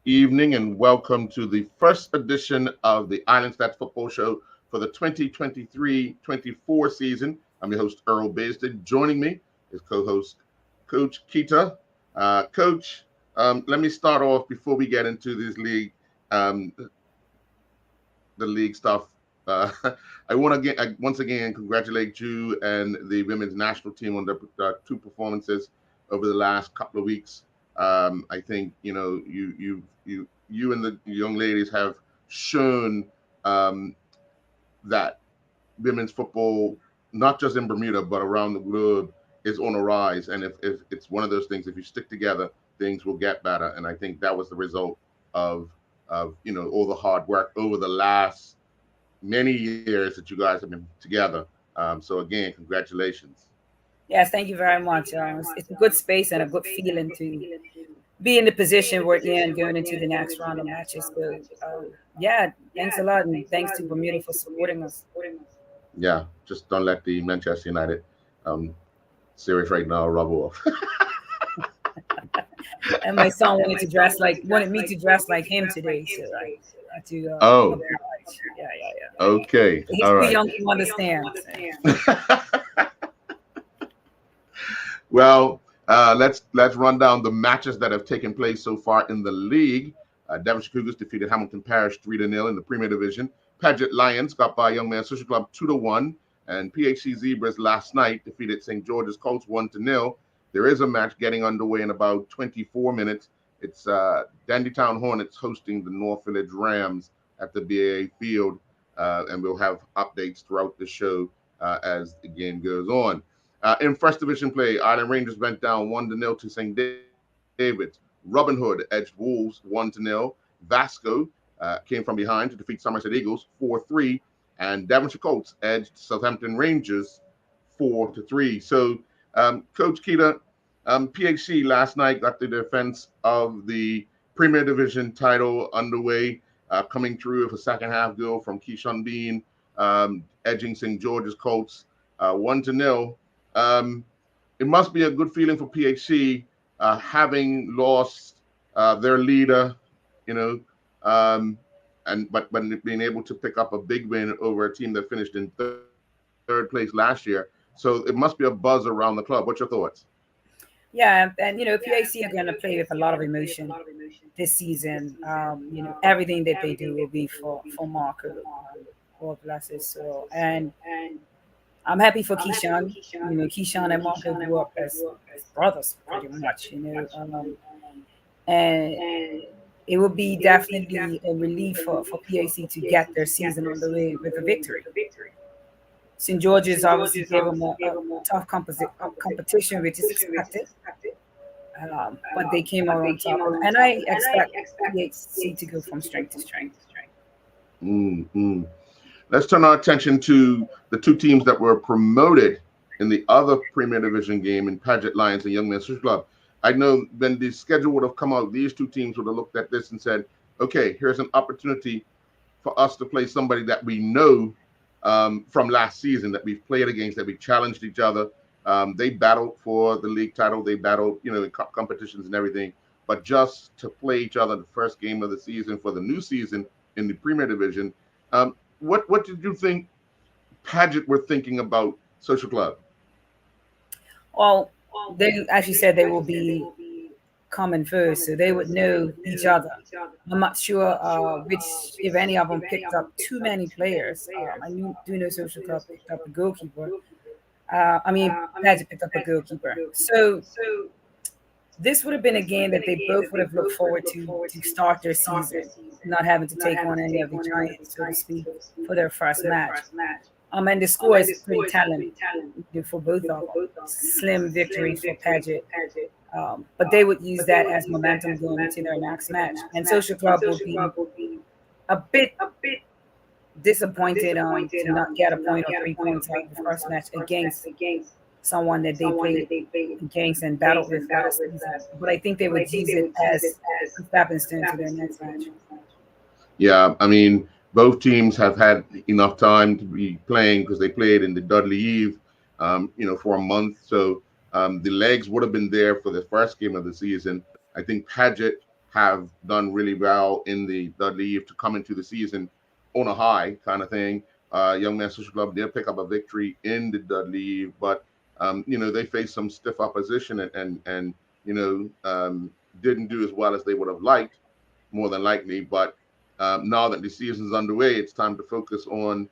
evening, and welcome to the first edition of the Island Stats Football Show for the 2023-24 season. I'm your host, Earl Baisden. Joining me is co-host Coach Kita. Coach, let me start off before we get into this league, um, the league stuff. Uh, once again congratulate you and the women's national team on their two performances over the last couple of weeks. I think you and the young ladies have shown um, that women's football, not just in Bermuda but around the globe, is on a rise. And if it's one of those things, if you stick together, things will get better. And I think that was the result of all the hard work over the last many years that you guys have been together. So again, congratulations. Yes, thank you very much. It's a good space and a good feeling to be in the position we're in going into the next round of matches. So, yeah, thanks a lot, and thanks to Bermuda for supporting us. Yeah, just don't let the Manchester United um, series right now rub off. And my son wanted me to dress like him today, so I had to Oh, oblige. Yeah. okay, He's all too right. young to understand. So. Well, let's run down the matches that have taken place so far in the league. Devonshire Cougars defeated Hamilton Parish 3-0 in the Premier Division. Paget Lions got by Young Man Social Club 2-1, and PHC Zebras last night defeated St. George's Colts 1-0. There is a match getting underway in about 24 minutes. It's Dandytown Hornets hosting the North Village Rams at the BAA Field, and we'll have updates throughout the show as the game goes on. In First Division play, Island Rangers went down 1-0 to St. David's. Robin Hood edged Wolves 1-0. Vasco came from behind to defeat Somerset Eagles 4-3. And Devonshire Colts edged Southampton Rangers 4-3. So, Coach Keita, PHC last night got the defense of the Premier Division title underway, coming through with a second half goal from Keyshawn Bean, edging St. George's Colts 1-0. It must be a good feeling for PHC having lost their leader, you know, um, but being able to pick up a big win over a team that finished in third place last year. So it must be a buzz around the club. What's your thoughts? Yeah, and PAC are going to play with a lot of emotion this season. Everything that they do will be for Marco. God bless his soul. And I'm happy for Keyshawn. Keyshawn and Marco grew up as brothers, pretty much. And it will be definitely a relief for PAC to get their season on the way with a victory. St. George's obviously gave them a tough competition, which is expected. But they came out on top, and I expect PHC to go from strength to strength. Mm-hmm. Let's turn our attention to the two teams that were promoted in the other Premier Division game in Paget Lions and Young Men Social Club. I know when the schedule would have come out, these two teams would have looked at this and said, okay, here's an opportunity for us to play somebody that we know from last season, that we've played against, that we challenged each other. They battled for the league title. They battled, in cup competitions and everything. But just to play each other the first game of the season for the new season in the Premier Division, what did you think Paget were thinking about Social Club? Well, they actually said they will be common first, so they would know each other. I'm not sure which, if any of them picked up too many players. Do know Social Club picked up a goalkeeper. Paget picked up a goalkeeper. So this would have been a game that they both would have looked forward to start their season, not having to take on any of the giants, so to speak, for their first match. And the score is pretty telling for both of them. Slim victory for Paget. But they would use that as momentum going into their next match. And Social Club would be a bit disappointed to not get a point or 3 points out of the first match against someone that they played against and battled with last season. But I think they would use it as a stepping stone to their next match. Yeah, I mean, both teams have had enough time to be playing because they played in the Dudley Eve, for a month. So the legs would have been there for the first game of the season. I think Paget have done really well in the league to come into the season on a high kind of thing. Young Man Social Club did pick up a victory in the Dudley, but they faced some stiff opposition and didn't do as well as they would have liked, more than likely. But now that the season's underway, it's time to focus on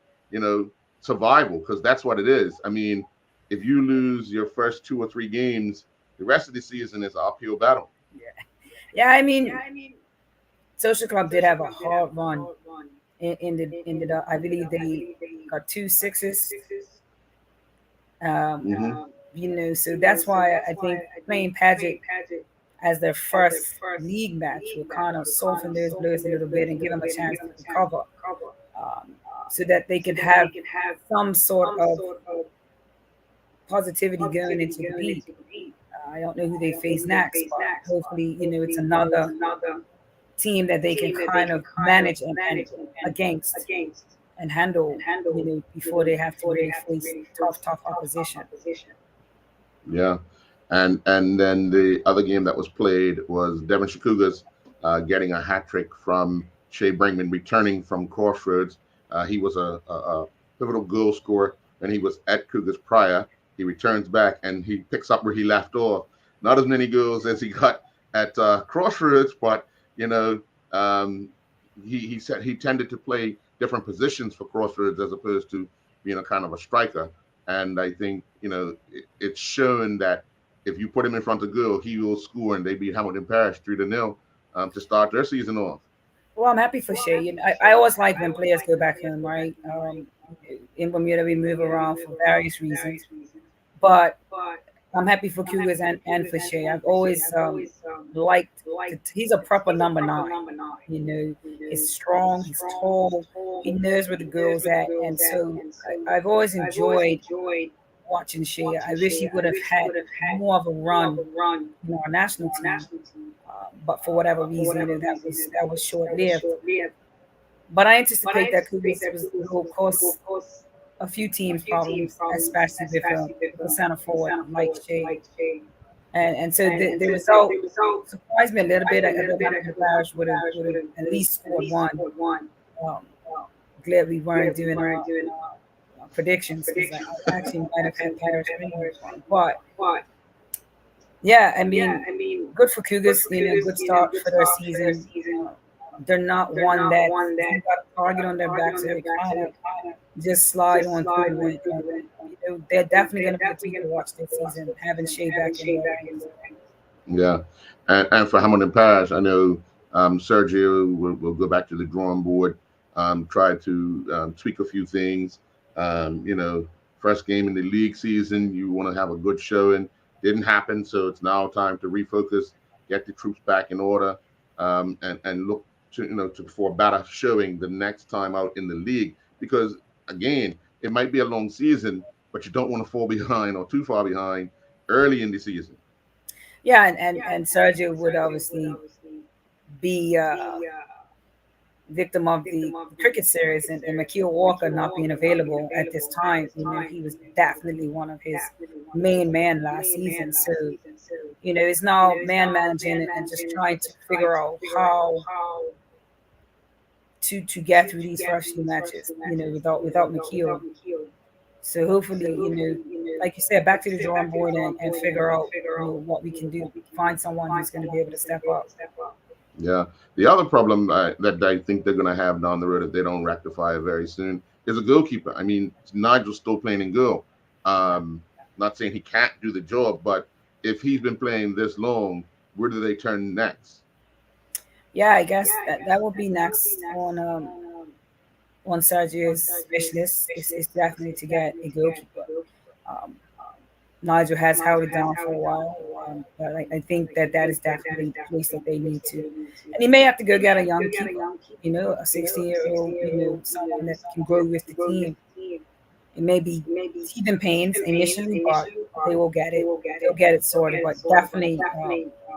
survival, because that's what it is. I mean, if you lose your first 2 or 3 games, the rest of the season is an uphill battle. Yeah, yeah. I mean, Social Club did have a hard run I believe they got 2 6s. Um, Hmm. so that's why I think playing Paget as their first league match will kind of soften those blows a little bit and give them a chance to recover, um, so that they can have some sort of positivity going into the league. I don't know who they face next, but hopefully, it's another team that they can kind of manage and against and handle, before they have to really face tough opposition. Yeah, and then the other game that was played was Devonshire Cougars getting a hat trick from Shea Brinkman, returning from Crossroads. He was a pivotal goal scorer, and he was at Cougars prior. He returns back and he picks up where he left off. Not as many goals as he got at Crossroads, but you know, um, he said he tended to play different positions for Crossroads as opposed to being a kind of a striker. And I think it's shown that if you put him in front of goal, he will score, and they beat Hamilton Parish 3-0 to start their season off. Well, I'm happy for Shea. I always like when players go back home, right? In Bermuda, we move around for various reasons, but I'm happy for Cougars and for Shea. I've always liked. He's a proper number 9. He's strong. He's tall. He knows where the girl's at, and so I've always enjoyed watching Shea. I wish he would have had more of a run in our national team, but for whatever reason, that was short lived. But I anticipate that Cougars will cause a few teams problems, especially with a center forward like Shea. And so the result surprised me a little bit. I thought Hamilton Parish would have at least scored one. Um, Glad we weren't doing predictions, because I actually might have had Parish winning this one. But yeah, I mean, good for Cougars. Good start for their season. They're not one that got a target on their back, so they kind of just slide on through. They're definitely going to be a team to watch this season, having Shea back in there. Yeah, and for Hamilton Parish, I know Sergio will go back to the drawing board, try to tweak a few things. First game in the league season, you want to have a good showing. Didn't happen, so it's now time to refocus, get the troops back in order, and look to for a better showing the next time out in the league. Because again, it might be a long season, but you don't want to fall behind or too far behind early in the season. Yeah, and Sergio would obviously be victim of the cricket series, and McKeel Walker not being available at this time. He was definitely one of his main man last season. So, it's now man managing and just trying to figure out how to get through these first few matches, without McKeel. So hopefully, like you said, back to the drawing board and figure out what we can do. Find someone who's going to be able to step up. Yeah. The other problem that I think they're going to have down the road, if they don't rectify it very soon, is a goalkeeper. I mean, Nigel's still playing in goal. Not saying he can't do the job, but if he's been playing this long, where do they turn next? Yeah, I guess that will be next on Sergio's wish list. Is definitely to get a goalkeeper. Um, Nigel has held it down for a while, but I think that is definitely the place that they need to. And he may have to go get a young keeper, a 16-year-old, someone that can grow with the team. It may be teething pains initially, but they will get it. They'll get it sorted. But definitely,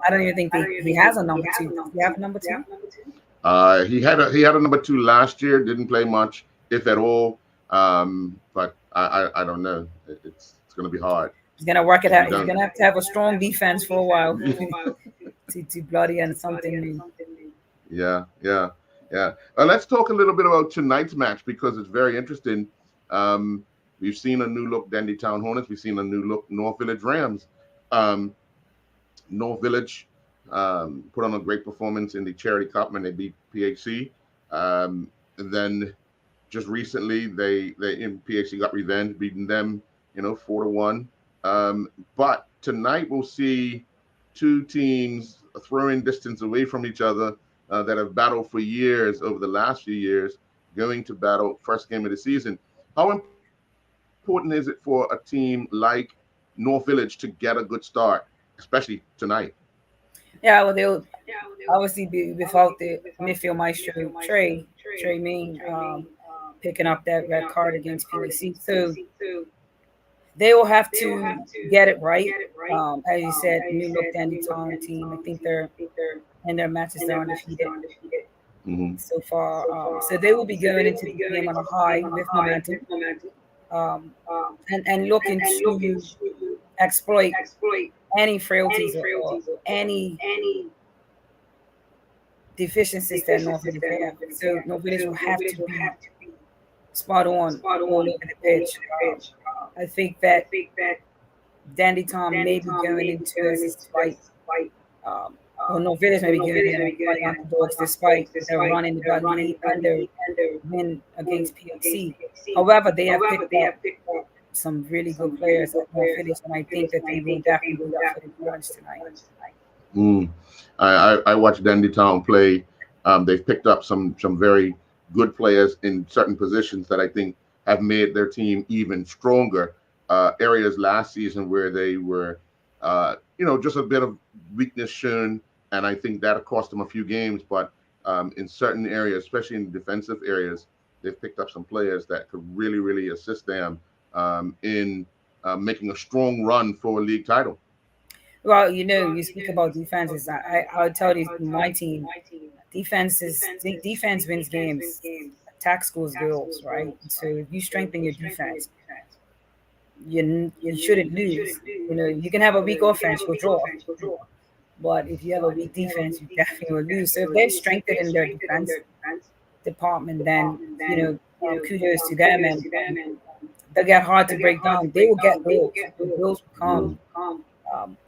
I don't even think he has a number 2. Does he have a number 2? He had a number 2 last year. Didn't play much, if at all. But I don't know. It's going to be hard. He's gonna work it out. He's gonna have to have a strong defense for a while to bloody and something new. Yeah, yeah, yeah. Let's talk a little bit about tonight's match because it's very interesting. Um, we've seen a new look Dandy Town Hornets. We've seen a new look North Village Rams. Um, North Village put on a great performance in the Charity Cup when they beat PHC. And then just recently, they in PHC got revenge, beating them, 4-1. But tonight we'll see two teams throwing distance away from each other that have battled for years over the last few years, going to battle first game of the season. How important is it for a team like North Village to get a good start, especially tonight? Yeah, well, they'll obviously be without the midfield maestro Trey Mean picking up that red card against PVC. So they will have to get it right. As you said, new look Dandy Town team. I think they're in their matches they're undefeated Mm-hmm. so far. So they will be going into the game on a high with momentum, um, and looking to exploit any frailties or any deficiencies that North Village have. So North Village will have to be spot on all over the pitch. I think that Dandy Tom may be going into as a slight, or North Village may be going in as slight underdogs despite their run in the lead and their win against PLC. However, they have picked up some really good players at North Village, and I think that they will definitely be up for the challenge tonight. Mm. I watched Dandy Town play. They've picked up some very good players in certain positions that I think have made their team even stronger. Areas last season where they were, just a bit of weakness shown, and I think that cost them a few games. But in certain areas, especially in defensive areas, they've picked up some players that could really, really assist them in making a strong run for a league title. Well, you speak about defenses. I would tell you, my team, defense wins games. Attack scores goals, right? So if you strengthen your defense, you shouldn't lose. You can have a weak offense, you'll draw. But if you have a weak defense, you definitely will lose. So if they're strengthened in their defense department, then kudos to them, and they get hard to break down. They will get goals. The goals will come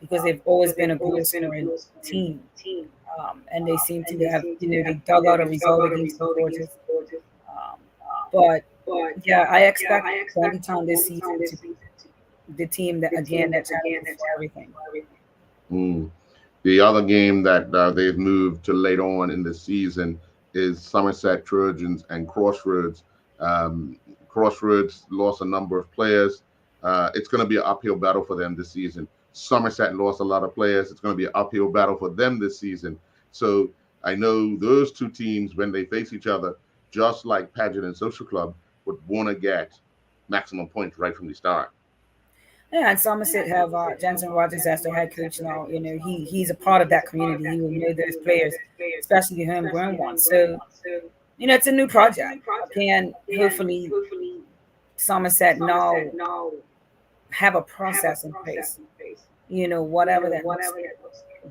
because they've always been a goal scoring team, and they seem to have they dug out a result against the Forges. But yeah, I expect Downtown this season to be the team that challenges for everything. Mm. The other game that they've moved to later on in the season is Somerset Trojans and Crossroads. Crossroads lost a number of players. It's going to be an uphill battle for them this season. Somerset lost a lot of players. It's going to be an uphill battle for them this season. So I know those two teams, when they face each other, just like Pageant and Social Club, would want to get maximum points right from the start. Yeah, and Somerset have Jensen Rogers as their head coach now. He's a part of that community. He will know those players, especially the homegrown ones. So, it's a new project. And hopefully Somerset now have a process in place. Whatever that looks like.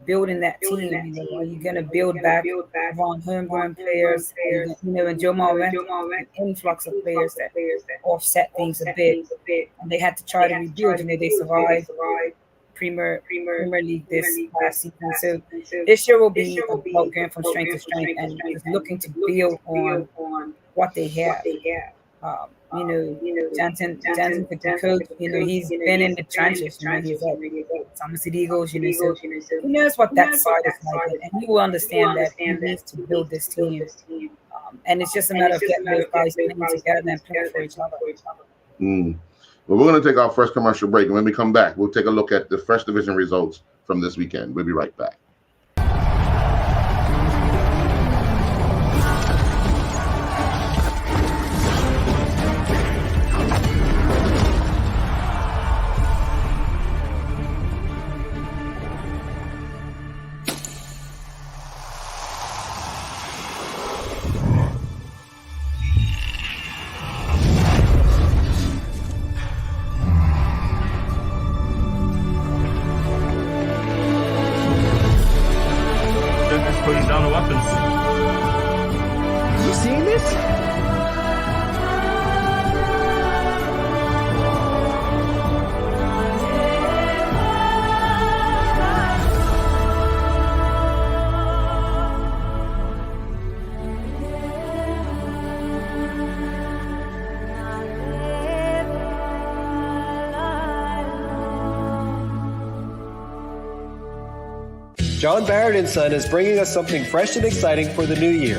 Building that team, are you going to build back on homegrown players? And Joe Marvin, an influx of players that offset things a bit, and they had to try to rebuild. They survived Premier League this last season. So this year will be about going from strength to strength and just looking to build on what they have. Johnson the coach, he's been in the trenches, he's at Somerset Eagles, so he knows what that side is like, and he will understand that he needs to build this team. And it's just a matter of getting those guys playing together and playing for each other. Mm. Well, we're going to take our first commercial break, and when we come back, we'll take a look at the First Division results from this weekend. We'll be right back. Putting down the weapons. seeing this? John Barrett & Son is bringing us something fresh and exciting for the new year.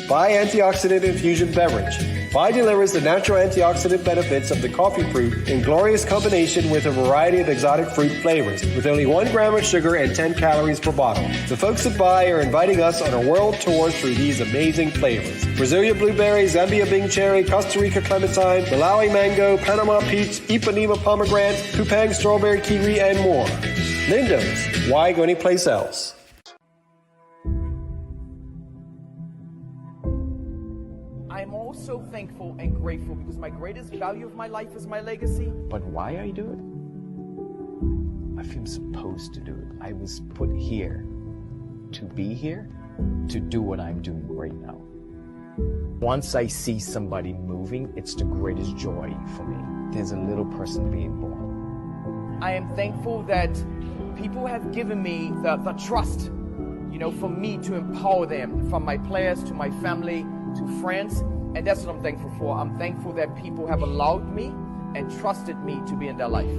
Bai Antioxidant Infusion Beverage. Bai delivers the natural antioxidant benefits of the coffee fruit in glorious combination with a variety of exotic fruit flavors, with only 1 gram of sugar and 10 calories per bottle. The folks at Bai are inviting us on a world tour through these amazing flavors. Brasilia blueberry, Zambia Bing cherry, Costa Rica clementine, Malawi mango, Panama peach, Ipanema pomegranate, Kupang strawberry kiwi, and more. Lindo's. Why go anyplace else? I'm also thankful and grateful because my greatest value of my life is my legacy. But why I do it? I feel supposed to do it. I was put here to be here, to do what I'm doing right now. Once I see somebody moving, it's the greatest joy for me. There's a little person being born. I am thankful that people have given me the trust, for me to empower them, from my players to my family to friends. And that's what I'm thankful for. I'm thankful that people have allowed me and trusted me to be in their life.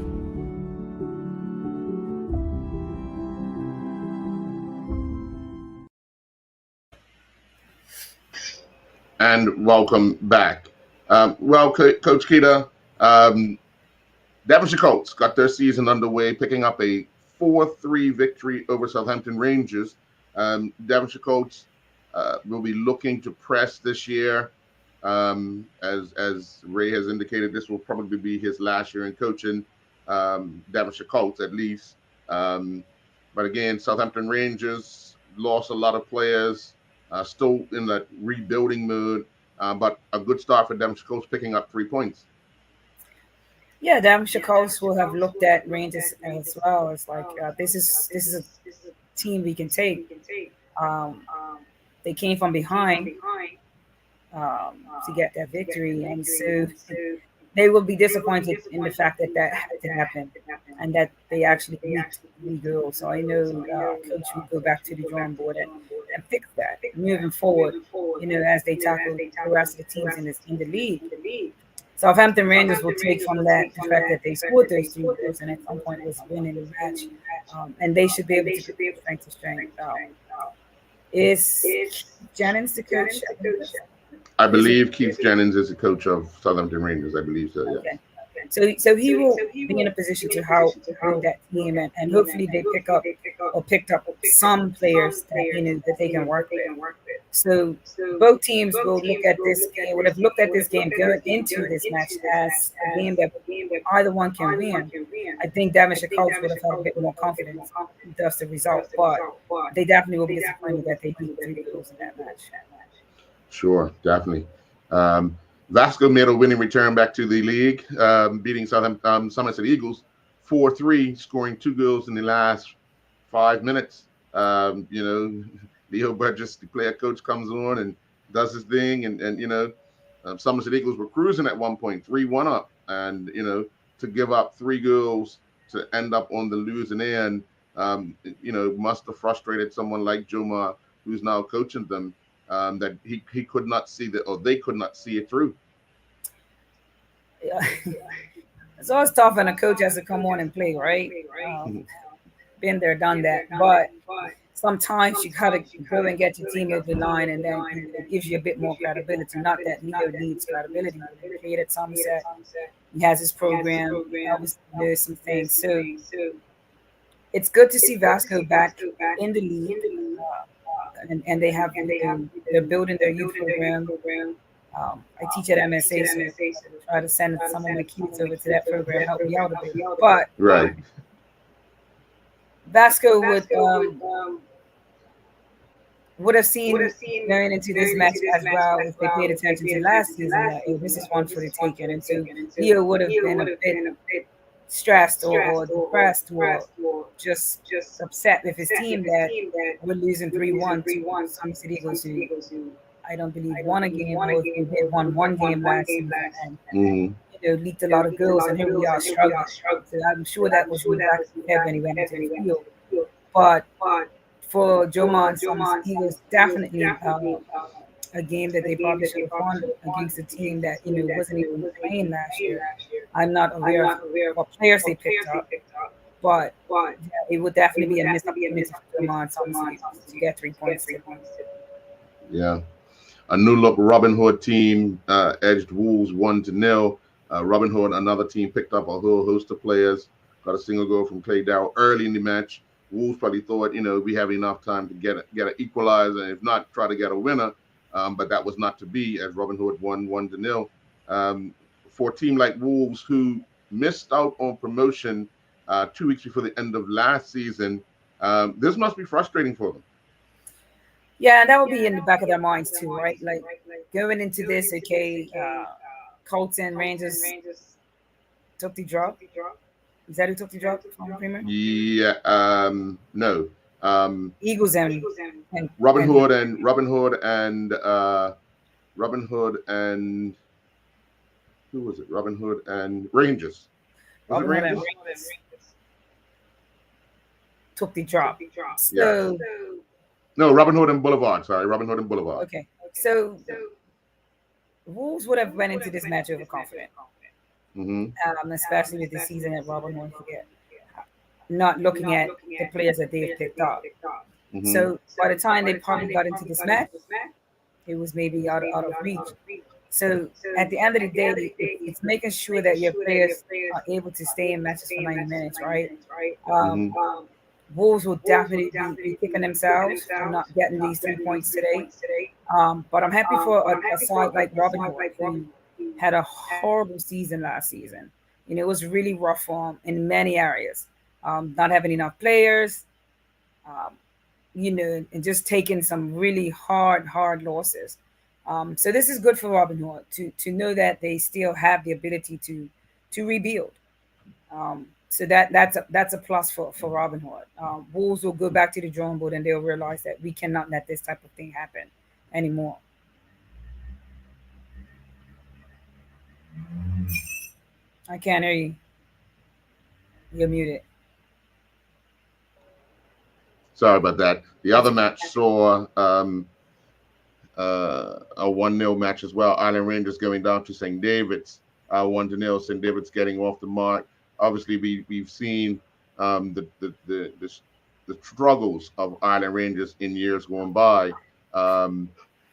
And welcome back. Coach Keita, Devonshire Colts got their season underway, picking up a 4-3 victory over Southampton Rangers. Devonshire Colts will be looking to press this year. As Ray has indicated, this will probably be his last year in coaching Devonshire Colts, at least. But again, Southampton Rangers lost a lot of players, still in that rebuilding mood, but a good start for Devonshire Colts, picking up 3 points. Yeah, Devonshire Colts will have looked at Rangers as well. It's like this is a team we can take. They came from behind to get that victory, and so they will be disappointed in the fact that had to happen and that they actually beat the girls. So I know Coach will go back to the drawing board and fix that moving forward, as they tackle the rest of the teams in the league. Southampton Rangers will take from that the fact that they scored those 3 goals and at some point was winning the match, and they should be able to go strength to strength. Is Jennings the coach? I believe Keith Jennings is the coach of Southampton Rangers. I believe so. Yeah. Okay. So he will be in a position to help that team, and hopefully they picked up some players that they can work with. So both teams will have looked at this game going into this match as a game that either one can win. I think Devonshire Colts would have had a bit more confidence thus the result, but they definitely will be disappointed that they beat 3 goals in that match. Sure, definitely. Vasco made a winning return back to the league, beating Somerset Eagles 4-3, scoring 2 goals in the last 5 minutes. Leo Burgess, the player coach, comes on and does his thing, and Somerset Eagles were cruising at one point, 3-1 up, and to give up 3 goals to end up on the losing end, must have frustrated someone like Joma, who's now coaching them. That he could not see that, or they could not see it through. Yeah. It's always tough when a coach has to come on and play, right? Been there, done that. But sometimes you gotta go and get your team over the line, and then it gives you a bit more credibility. Not that Leo needs credibility. He created Somerset. He has his program. He obviously knows some things. So it's good to see Vasco back in the league. And they're building their youth program. I teach at MSA, so try to send some of my kids over to that program, help me out a bit. But right, Vasco would have seen going into this match as well if they paid attention to last season that this is one for the taking, and so Leo would have been a bit stressed or depressed or just upset with his team that we're losing 3-1 to Somerset Eagles, who I don't believe, won a game, or if they won one game last season and Mhm. leaked a lot of goals, and here we are struggling. So I'm sure that was in the back of his head when he went into the field. But for Joma and Sons, he was definitely a game that they probably should have won against a team that wasn't even playing last year. I'm not aware of what players they picked up, but yeah, it would definitely be a missed opportunity for Joma and Sons to get 3 points today. Yeah. A new look Robin Hood team edged Wolves 1-0. Robin Hood, another team, picked up a whole host of players. Got a single goal from Clay Dow early in the match. Wolves probably thought, we have enough time to get an equalizer, and if not, try to get a winner. But that was not to be, as Robin Hood won 1-0. For a team like Wolves, who missed out on promotion 2 weeks before the end of last season, this must be frustrating for them. Yeah, and that would be in the back of their minds too, right? Like going into this, okay, Colton Rangers took the drop. Is that who took the drop from Premier? Yeah, no. Eagles and Robin Hood and who was it? Robin Hood and Rangers. Was it Rangers? Took the drop. Yeah. So No, Robin Hood and Boulevard. Sorry, Robin Hood and Boulevard. okay, so Wolves would have went into this match overconfident, especially with the season that Robin Hood forget, not looking at the players that they've picked up. So by the time they probably got into this match, it was maybe out of reach. So at the end of the day, it's making sure that your players are able to stay in matches for 90 minutes, right? Wolves will definitely be kicking themselves for not getting these 3 points today. But I'm happy for a side like Robin Hood, who had a horrible season last season. It was really rough for him in many areas. Not having enough players, and just taking some really hard losses. So this is good for Robin Hood to know that they still have the ability to rebuild. So that's a plus for Robin Hood. Wolves will go back to the drawing board and they'll realize that we cannot let this type of thing happen anymore. I can't hear you. You're muted. Sorry about that. The other match saw a 1-0 match as well. Island Rangers going down to St. David's 1-0. St. David's getting off the mark. Obviously, we've seen the struggles of Island Rangers in years gone by.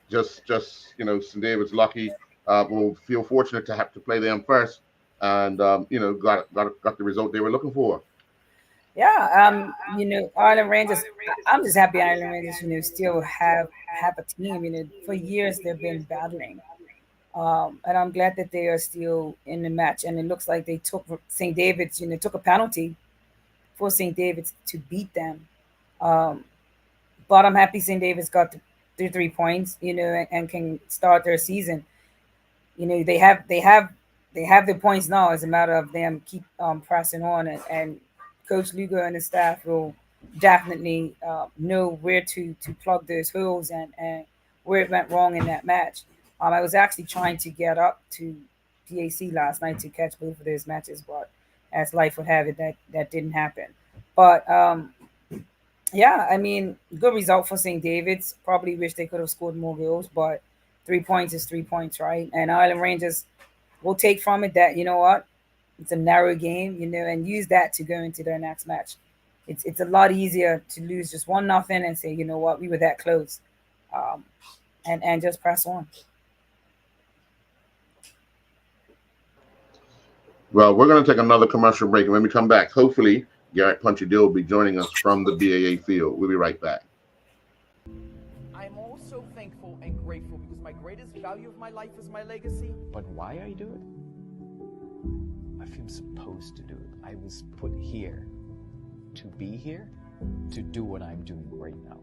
Just St. David's lucky. Will feel fortunate to have to play them first, and got the result they were looking for. Yeah, Island Rangers. I'm just happy Island Rangers, still have a team. For years they've been battling. And I'm glad that they are still in the match. And it looks like they took St. David's, took a penalty for St. David's to beat them. But I'm happy St. David's got the 3 points, and can start their season. They have the points now. It's a matter of them keep pressing on, and Coach Lugo and his staff will definitely know where to plug those holes and where it went wrong in that match. I was actually trying to get up to PAC last night to catch both of those matches, but as life would have it, that didn't happen. But yeah, I mean, good result for St. David's. Probably wish they could have scored more goals, but 3 points is 3 points, right? And Island Rangers will take from it that, it's a narrow game, and use that to go into their next match. It's a lot easier to lose just 1-0 and say, you know what, we were that close, and just press on. Well, we're going to take another commercial break, and when we come back, hopefully Garrett Punchy Dill will be joining us from the BAA field. We'll be right back. I'm also thankful and grateful because my greatest value of my life is my legacy. But why I do it? I feel supposed to do it. I was put here to be here, to do what I'm doing right now.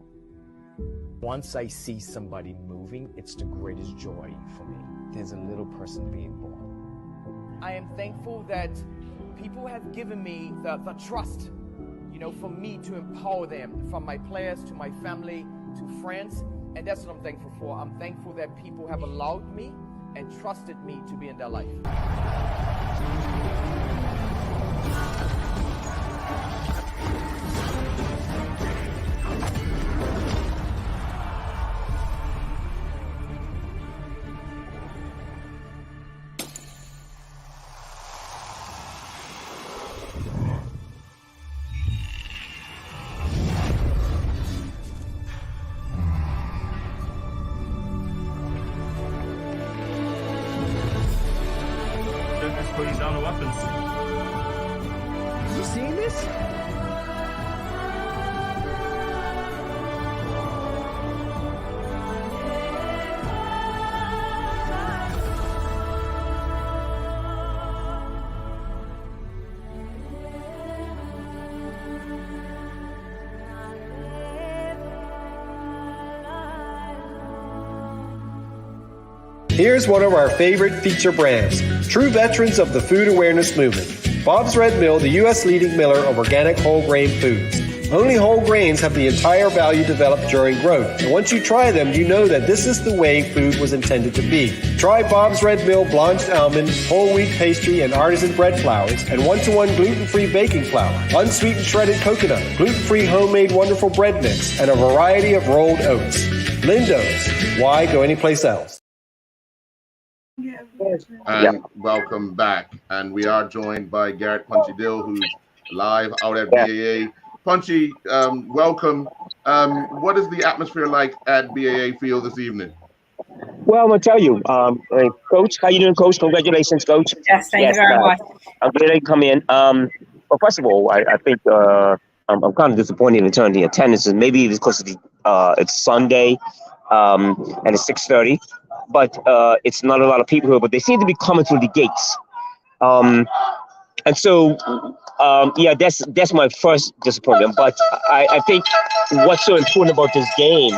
Once I see somebody moving, it's the greatest joy for me. There's a little person being born. I am thankful that people have given me the trust, for me to empower them, from my players to my family to friends. And that's what I'm thankful for. I'm thankful that people have allowed me and trusted me to be in their life. Putting down the weapons. You seeing this? Here's one of our favorite feature brands, true veterans of the food awareness movement. Bob's Red Mill, the U.S. leading miller of organic whole grain foods. Only whole grains have the entire value developed during growth. And once you try them, you know that this is the way food was intended to be. Try Bob's Red Mill blanched almond, whole wheat pastry, and artisan bread flours, and 1-to-1 gluten-free baking flour, unsweetened shredded coconut, gluten-free homemade wonderful bread mix, and a variety of rolled oats. Lindo's. Why go anyplace else? And welcome back. And we are joined by Garrett Punchy Dill, who's live out at BAA. Punchy, welcome. What is the atmosphere like at BAA Field this evening? Well, I'm gonna tell you, Coach, how you doing, Coach? Congratulations, Coach. Yes, thank you very much. I'm glad to come in. Well, first of all, I think I'm kind of disappointed in terms of the attendance, and maybe it's because it's Sunday, and it's 6:30. But it's not a lot of people here, but they seem to be coming through the gates. And so, yeah, that's my first disappointment. But I think what's so important about this game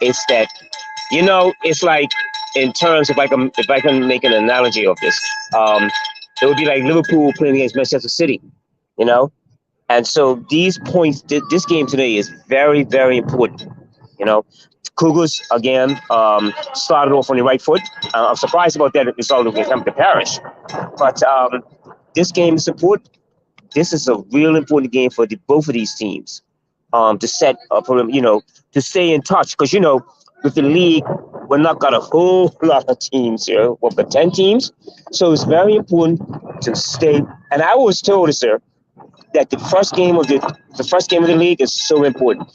is that, you know, it's like, in terms of, if I can make an analogy of this, it would be like Liverpool playing against Manchester City, you know? And so these points, this game today is very, very important, you know? Cougars, again, started off on the right foot. I'm surprised about that result against Hampton Parish. But this game is important. This is a real important game for both of these teams to set up for them, you know, to stay in touch. Because, you know, with the league, we're not got a whole lot of teams here. We've got 10 teams. So it's very important to stay. And I was told, sir, that the first game of the league is so important.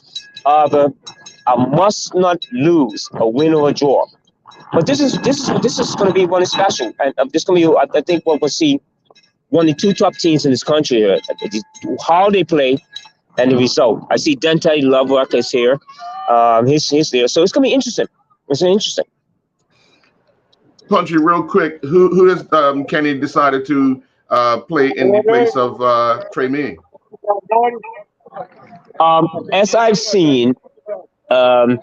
I must not lose a win or a draw. But this is going to be one special, and this going to be, I think, we'll see one of the two top teams in this country here. How they play and the result. I see Dante Loverock is here. He's there, so it's going to be interesting. It's interesting. Punchy, real quick, who has Kenny decided to play in the place of Trey Meehan? As I've seen. I'm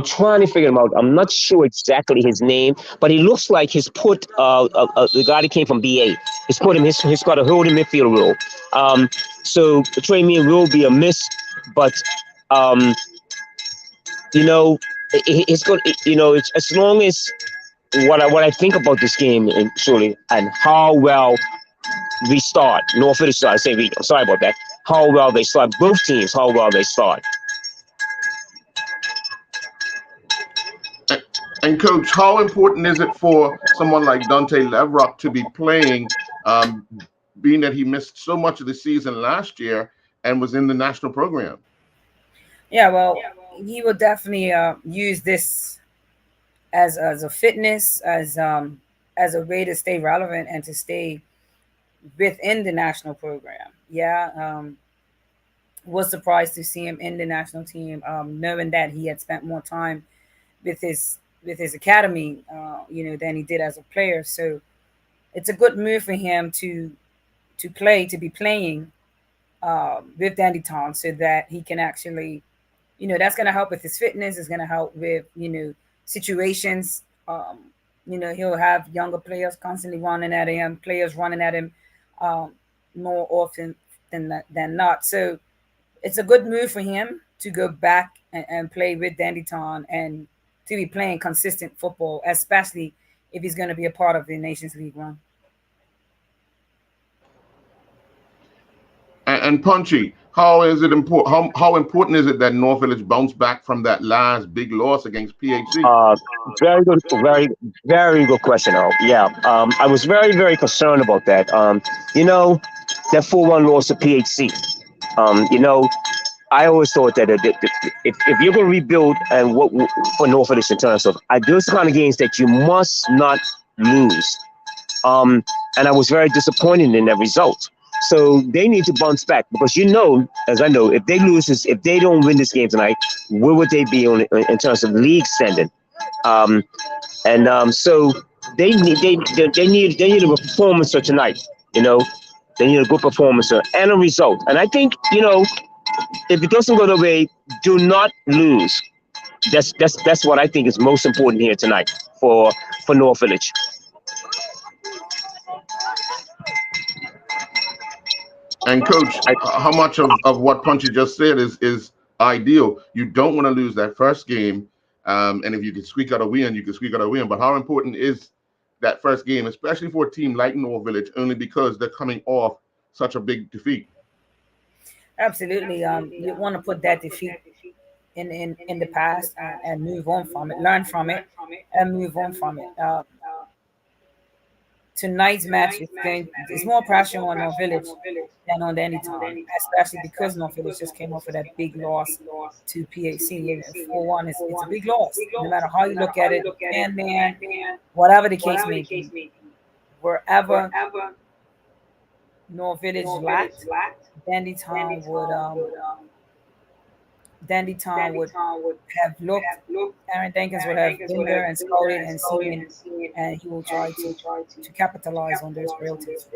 trying to figure him out. I'm not sure exactly his name, but he looks like he's put the guy that came from BA. He's put him. He's got a holding midfield role. So the Trey Meehan will be a miss, but you know, it's good. You know, it's as long as what I think about this game and surely and how well we start. No finish start. I say we. I'm sorry about that. How well they start. Both teams. How well they start. And Coach, how important is it for someone like Dante Leverock to be playing, being that he missed so much of the season last year and was in the national program? Yeah, well, he will definitely use this as a fitness, as a way to stay relevant and to stay within the national program. Yeah, was surprised to see him in the national team, knowing that he had spent more time with his academy, you know, than he did as a player. So it's a good move for him to be playing with Dandy Tom, so that he can actually, you know, that's going to help with his fitness. It's going to help with, you know, situations. You know, he'll have younger players constantly running at him, more often than not. So it's a good move for him. to go back and play with Dandytown and to be playing consistent football, especially if he's going to be a part of the Nations League run. And Punchy, how is it important? How important is it that North Village bounced back from that last big loss against PHC? Very good, very good question. Oh, yeah. I was very concerned about that. That 4-1 loss to PHC. I always thought that if you're going to rebuild and what for North Village in terms of, those kind of games that you must not lose. And I was very disappointed in that result. So they need to bounce back because as I know, if they lose this, if they don't win this game tonight, where would they be in terms of league standing? So they need a performance for tonight. They need a good performance and a result. And I think if it doesn't go the way, do not lose. That's what I think is most important here tonight for North Village. And Coach, how much of what Punchy just said is ideal? You don't want to lose that first game, and if you can squeak out a win, you can squeak out a win. But how important is that first game, especially for a team like North Village, only because they're coming off such a big defeat? Absolutely. You want to put that defeat in the past and move on from it, learn from it, and move on from it. Tonight's match is more pressure on North Village than on Dandytown, especially because North Village just came off of that big loss to PHC. 4-1 it's a big loss. No matter how you look at it, man, whatever the case may be, wherever North Village lacked, Dandytown would have looked. Aaron Jenkins would have been there and scouted and seen, and he will try to capitalize on those frailties.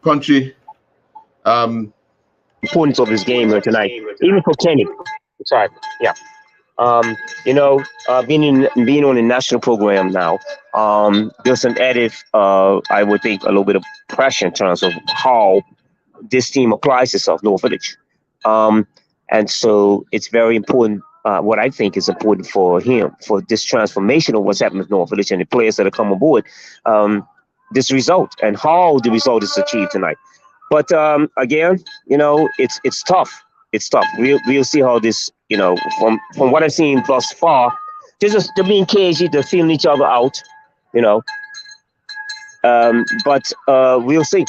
Punchy. Importance of this game here tonight, even for Kenny. Sorry, yeah. Being on a national program now, there's an added, I would think, a little bit of pressure in terms of how this team applies itself, North Village. And so it's very important, what I think is important for him, for this transformation of what's happening with North Village and the players that have come aboard, this result and how the result is achieved tonight. But again, it's tough. It's tough. We'll see how this, from what I've seen thus far, just to being cagey, to feeling each other out, but we'll see.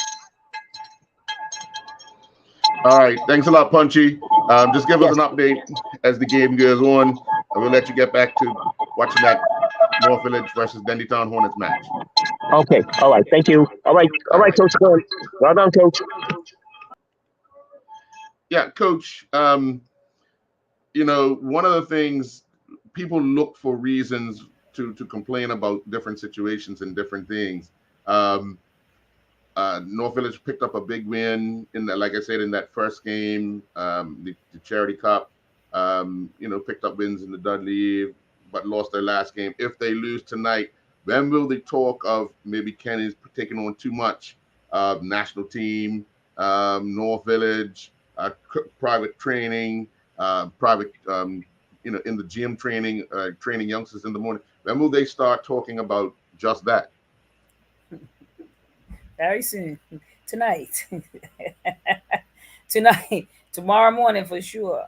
All right. Thanks a lot, Punchy. Just give us an update as the game goes on, and we'll let you get back to watching that North Village versus Dandytown Hornets match. Okay. All right. Thank you. All right, Coach. Well done, Coach. Yeah, Coach. One of the things people look for reasons to complain about different situations and different things. North Village picked up a big win like I said, in that first game, the Charity Cup. Picked up wins in the Dudley, but lost their last game. If they lose tonight, then will the talk of maybe Kenny's taking on too much national team, North Village, private training, private, in the gym training youngsters in the morning. When will they start talking about just that? Very soon. Tonight. Tomorrow morning for sure.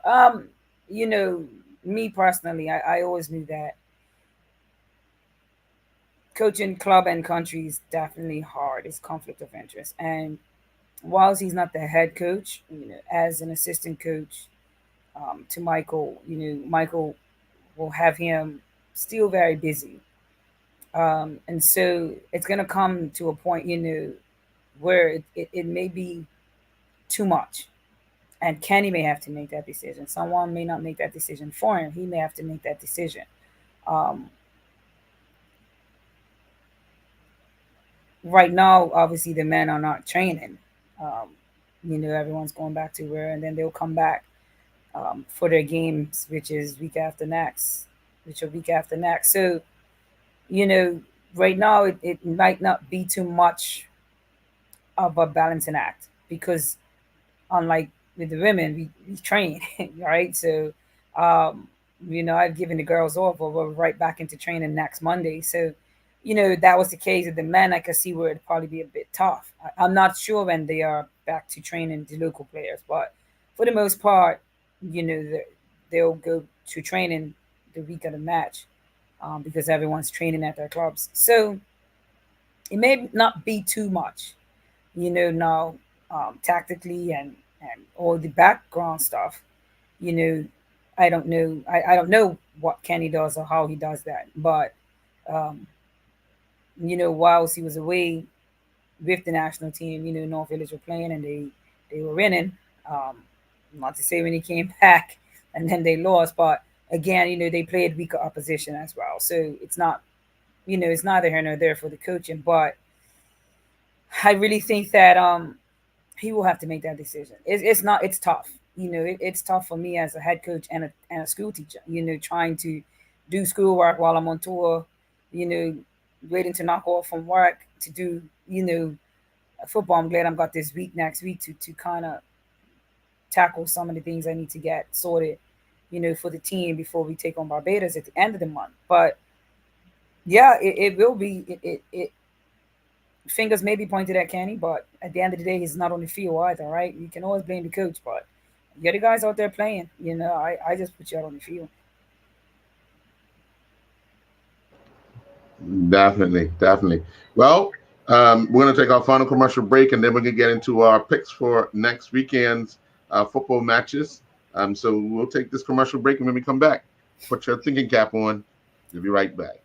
Me personally, I always knew that coaching club and country is definitely hard. It's conflict of interest. And whilst he's not the head coach, as an assistant coach to Michael, Michael will have him still very busy. And so it's going to come to a point, where it may be too much. And Kenny may have to make that decision. Someone may not make that decision for him. He may have to make that decision. Right now, obviously, the men are not training. Everyone's going back to where, and then they'll come back for their games, which is week after next. So, right now, it might not be too much of a balancing act because unlike with the women, we train, right? So, um, I've given the girls off, but we're right back into training next Monday. So, that was the case with the men. I could see where it'd probably be a bit tough. I'm not sure when they are back to training the local players, but for the most part, they'll go to training the week of the match because everyone's training at their clubs. So it may not be too much, now tactically and all the background stuff. You know, I don't know. I don't know what Kenny does or how he does that, but um, whilst he was away with the national team, North Village were playing and they were winning. Um, Not to say when he came back and then they lost, but again, they played weaker opposition as well. So it's not, it's neither here nor there for the coaching. But I really think that he will have to make that decision. It's not. It's tough. It's tough for me as a head coach and a school teacher. Trying to do schoolwork while I'm on tour. You know, waiting to knock off from work to do football. I'm glad I've got this week next week to kind of tackle some of the things I need to get sorted. For the team before we take on Barbados at the end of the month. But yeah, it will be. It fingers may be pointed at Kenny, but at the end of the day, he's not on the field either, right? You can always blame the coach, but you're the guys out there playing. I just put you out on the field. Definitely, definitely. Well, we're going to take our final commercial break, and then we're going to get into our picks for next weekend's football matches. So we'll take this commercial break, and when we come back, put your thinking cap on. We'll be right back.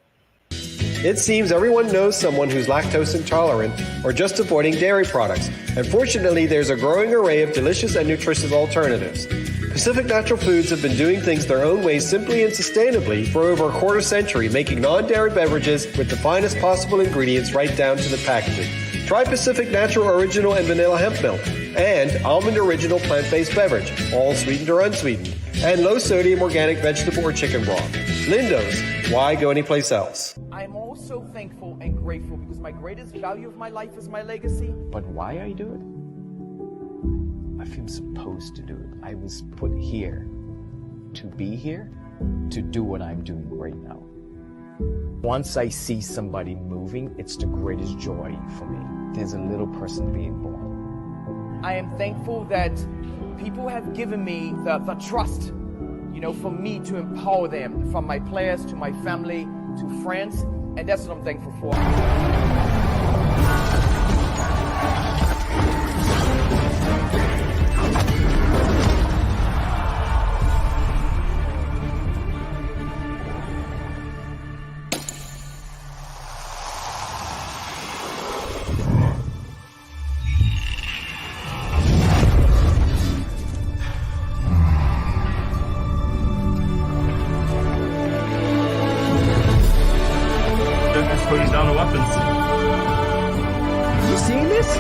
It seems everyone knows someone who's lactose intolerant or just avoiding dairy products. And fortunately, there's a growing array of delicious and nutritious alternatives. Pacific Natural Foods have been doing things their own way simply and sustainably for over a quarter century, making non-dairy beverages with the finest possible ingredients right down to the packaging. Try Pacific Natural Original and Vanilla Hemp Milk and Almond Original Plant-Based Beverage, all sweetened or unsweetened, and low-sodium organic vegetable or chicken broth. Lindo's, why go anyplace else? I'm also thankful and grateful because my greatest value of my life is my legacy. But why I do it? I feel supposed to do it. I was put here to be here, to do what I'm doing right now. Once I see somebody moving, it's the greatest joy for me. There's a little person being born. I am thankful that people have given me the trust, for me to empower them, from my players to my family to friends, and that's what I'm thankful for. Putting down the weapons. You seeing this?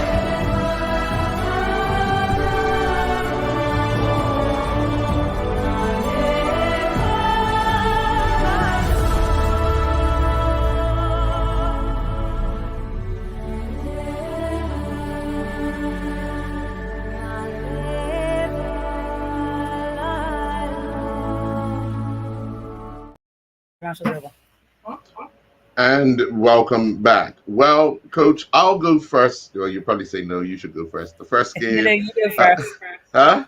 And welcome back. Well, Coach, I'll go first. Well, you probably say no. You should go first. The first game. You go first. Huh?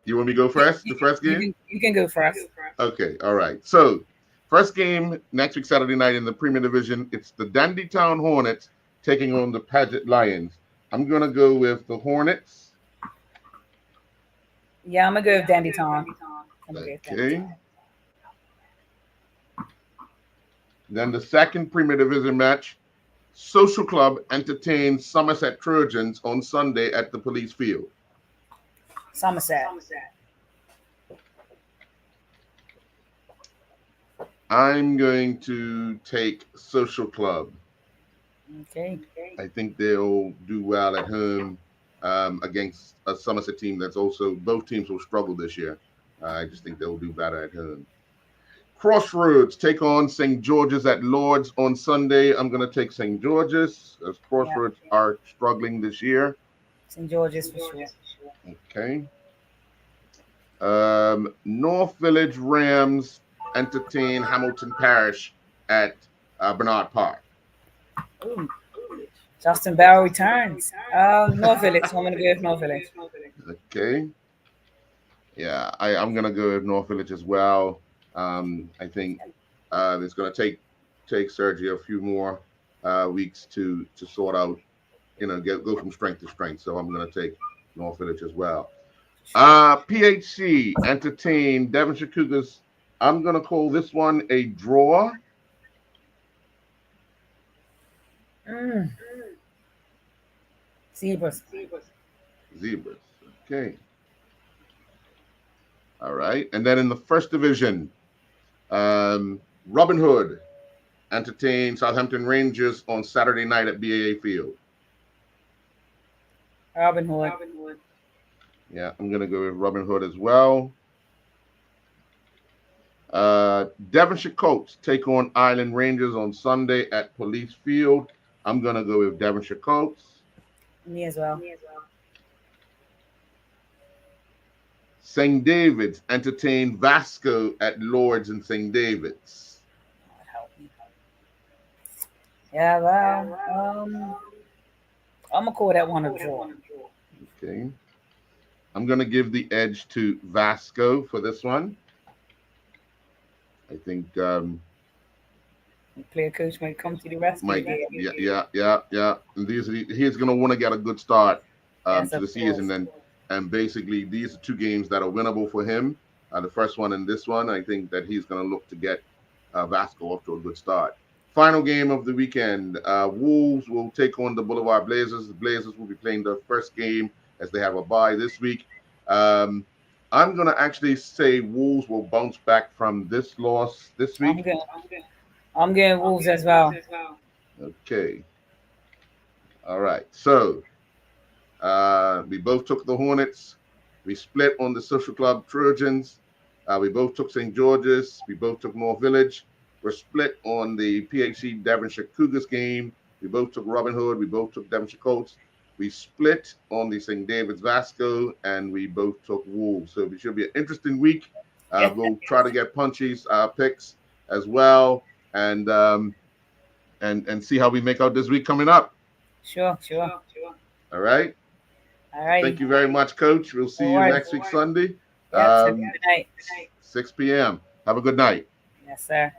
You want me to go first? The first game. You can go first. Okay. All right. So, first game next week Saturday night in the Premier Division. It's the Dandytown Hornets taking on the Paget Lions. I'm gonna go with the Hornets. Yeah, I'm gonna go with Dandytown. Okay. Then the second Premier Division match, Social Club entertains Somerset Trojans on Sunday at the Police Field. Somerset. I'm going to take Social Club. Okay. I think they'll do well at home against a Somerset team that's also, both teams will struggle this year. I just think they'll do better at home. Crossroads take on St. George's at Lord's on Sunday. I'm going to take St. George's as Crossroads are struggling this year. St. George's for sure. Okay. North Village Rams entertain Hamilton Parish at Bernard Park. Ooh. Justin Barrow returns. North Village. I'm going to go with North Village. Okay. Yeah, I'm going to go with North Village as well. I think it's going to take Sergio a few more weeks to sort out, go from strength to strength. So I'm going to take North Village as well. PHC entertain Devonshire Cougars. I'm going to call this one a draw. Zebras. Okay. All right. And then in the first division, Robin Hood entertain Southampton Rangers on Saturday night at BAA Field. Robin Hood. Yeah, I'm going to go with Robin Hood as well. Devonshire Colts take on Island Rangers on Sunday at Police Field. I'm going to go with Devonshire Colts. Me as well. St. David's entertain Vasco at Lord's in St. David's. Yeah, well, I'm going to call that one a draw. Okay. I'm going to give the edge to Vasco for this one. I think player coach might come to the rescue. Yeah. And he's going to want to get a good start to the season, and basically these are two games that are winnable for him. The first one and this one, I think that he's going to look to get Vasco off to a good start. Final game of the weekend, Wolves will take on the Boulevard Blazers. The Blazers will be playing their first game as they have a bye this week. I'm going to actually say Wolves will bounce back from this loss this week. I'm getting Wolves as well. Okay. All right. So we both took the Hornets. We split on the Social Club Trojans. We both took St. George's. We both took North Village. We're split on the PHC Devonshire Cougars game. We both took Robin Hood. We both took Devonshire Colts. We split on the St. David's Vasco, and we both took Wolves. So it should be an interesting week. We'll try to get Punchy's picks as well, and see how we make out this week coming up. Sure. All right. Thank you very much, Coach. We'll see you next week, Sunday. Good night. 6 p.m. Have a good night. Yes, sir.